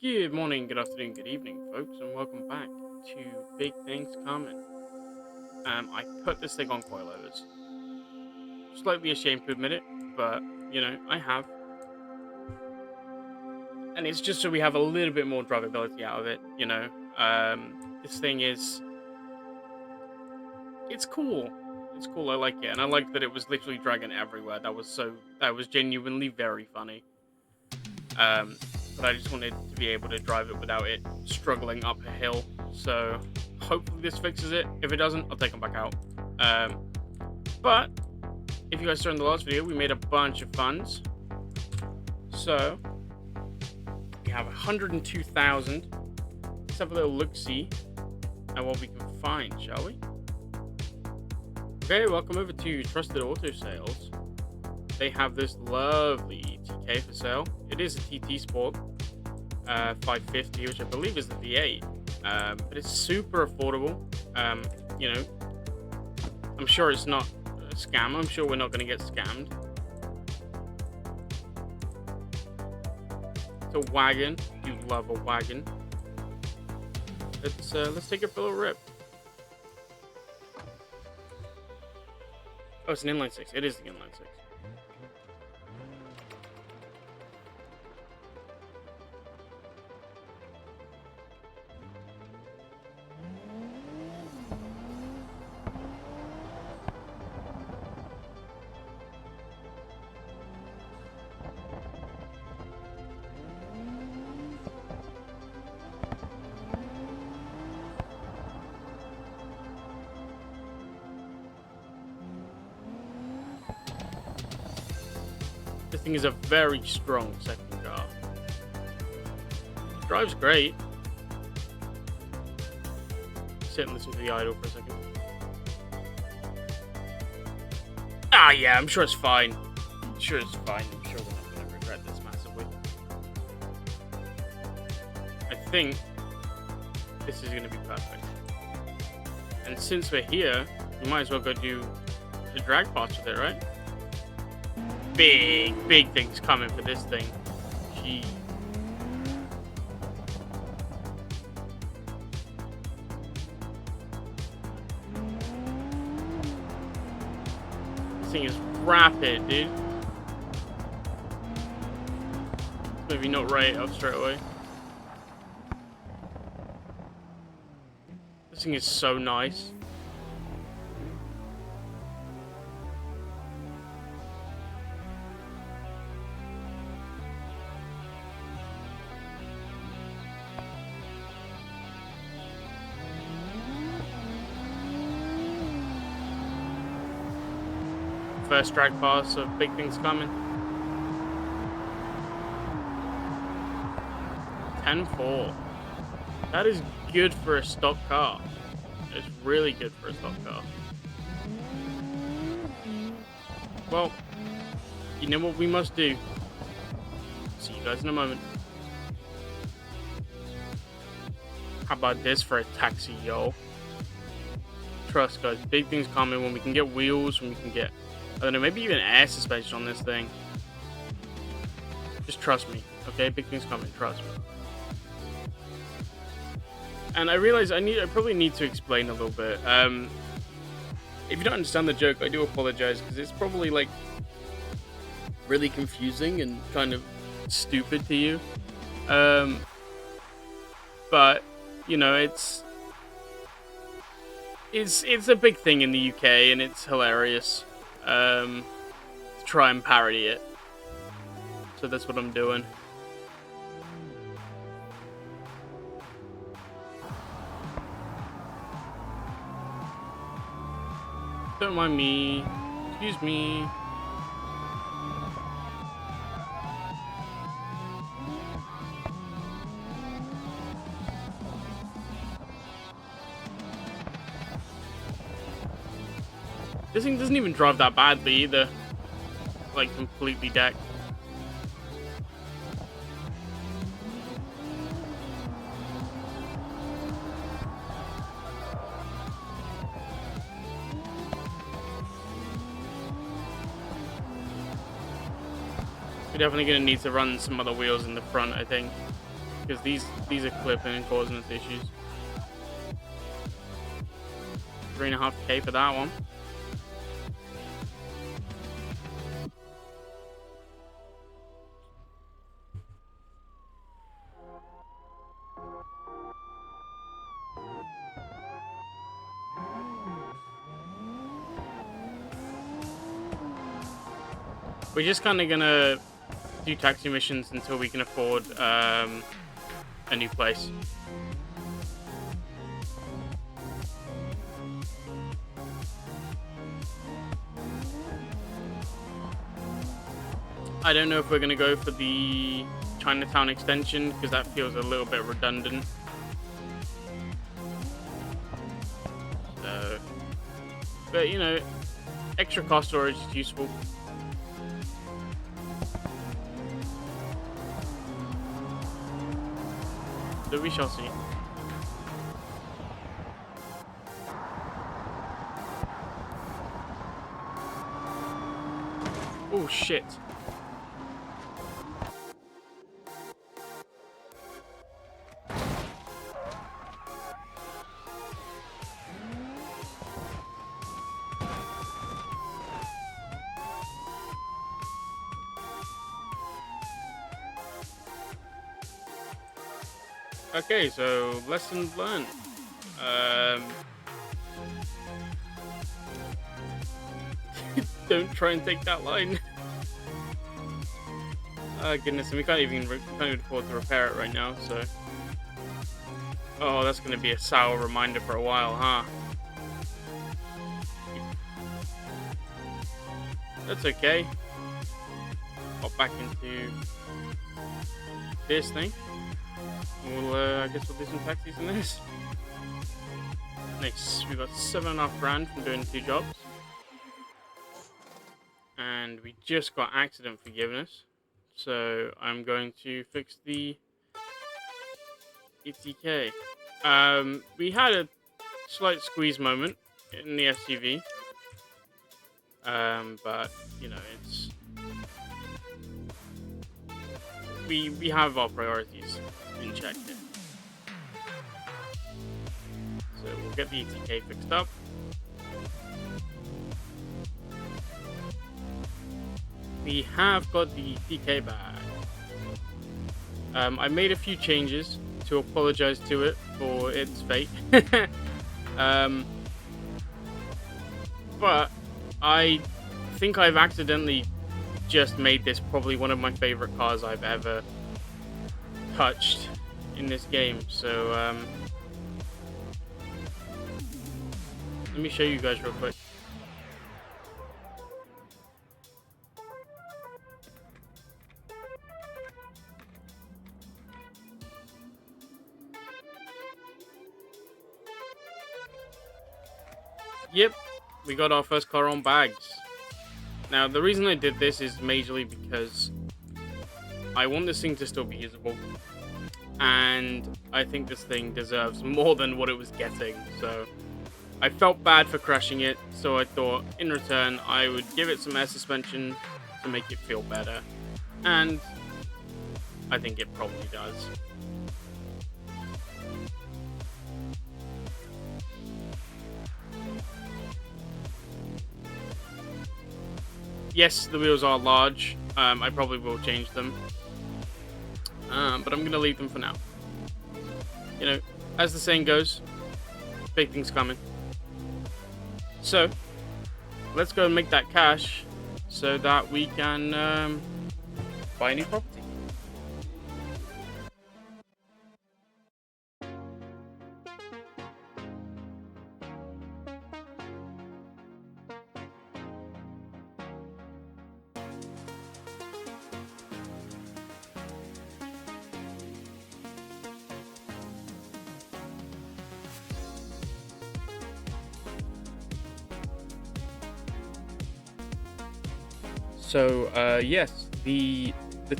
Good morning, good afternoon, good evening, folks, and welcome back to Big Things Coming. I put this thing on coilovers. Slightly ashamed to admit it, but I have, and it's just so we have a little bit more drivability out of it. This thing it's cool. It's cool. I like it, and I like that it was literally dragging everywhere. That was genuinely very funny. Um, but I just wanted to be able to drive it without it struggling up a hill. So hopefully this fixes it. If it doesn't, I'll take them back out. But if you guys saw in the last video, we made a bunch of funds. So we have 102,000. Let's have a little look-see at what we can find, shall we? Okay, welcome over to Trusted Auto Sales. They have this lovely TK for sale. It is a TT Sport 550, which I believe is the V8. But it's super affordable. I'm sure it's not a scam. I'm sure we're not going to get scammed. It's a wagon. You love a wagon. Let's take it for a little rip. Oh, it's an inline six. It is the inline six. This thing is a very strong second car. It drives great. Sit and listen to the idle for a second. Ah, yeah, I'm sure it's fine. I'm sure it's fine. I'm sure we're not going to regret this massively. I think this is going to be perfect. And since we're here, we might as well go do the drag parts with it, right? Big things coming for this thing. Gee. This thing is rapid, dude. Maybe not right up straight away. This thing is so nice. First drag pass of big things coming. 10.4. That is good for a stock car. It's really good for a stock car. Well, you know what we must do? See you guys in a moment. How about this for a taxi, yo? Trust, guys. Big things coming when we can get wheels, when we can get, I don't know, maybe even air suspension on this thing. Just trust me, okay? Big things coming, trust me. And I realize I probably need to explain a little bit. If you don't understand the joke, I do apologize, because it's probably like really confusing and kind of stupid to you. But you know, it's a big thing in the UK, and it's hilarious. To try and parody it. So that's what I'm doing. Don't mind me. Excuse me. This thing doesn't even drive that badly either. Like, completely decked. We're definitely going to need to run some other wheels in the front, I think. because these are clipping and causing us issues. 3.5K for that one. We're just kind of gonna do taxi missions until we can afford a new place. I don't know if we're gonna go for the Chinatown extension because that feels a little bit redundant. So, but you know, extra cost storage is useful. So we shall see. Oh shit. Okay, so lesson learned. Don't try and take that line. Oh goodness, and we can't even afford to repair it right now. So, oh, that's gonna be a sour reminder for a while, huh? That's okay. Hop back into this thing. We'll, I guess we'll do some taxis in this. Nice. We got 7.5 grand from doing 2 jobs. And we just got accident forgiveness. So I'm going to fix the ETK. We had a slight squeeze moment in the SUV. But, you know, it's... We have our priorities in check here. So we'll get the ETK fixed up. We have got the PK back. I made a few changes to apologize to it for its fate. But I think I've accidentally just made this probably one of my favorite cars I've ever touched in this game. So let me show you guys real quick. Yep, we got our first car on bags. Now, the reason I did this is majorly because I want this thing to still be usable. And I think this thing deserves more than what it was getting. So I felt bad for crashing it. So I thought, in return, I would give it some air suspension to make it feel better. And I think it probably does. Yes, the wheels are large. I probably will change them. But I'm going to leave them for now. You know, as the saying goes, big things coming. So, let's go and make that cash so that we can buy a new property. So, yes, the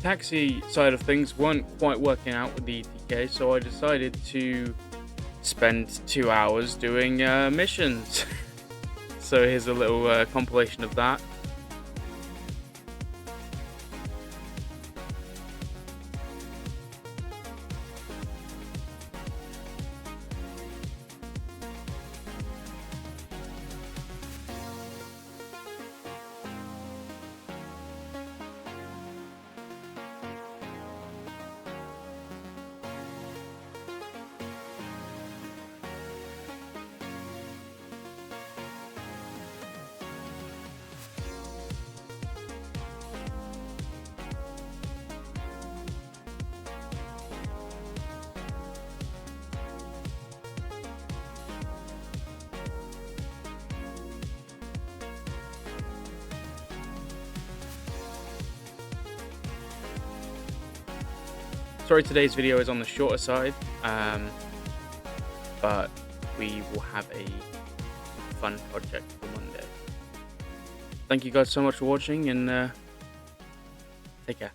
taxi side of things weren't quite working out with the ETK, so I decided to spend 2 hours doing missions. So here's a little compilation of that. Sorry today's video is on the shorter side, but we will have a fun project for Monday. Thank you guys so much for watching, and take care.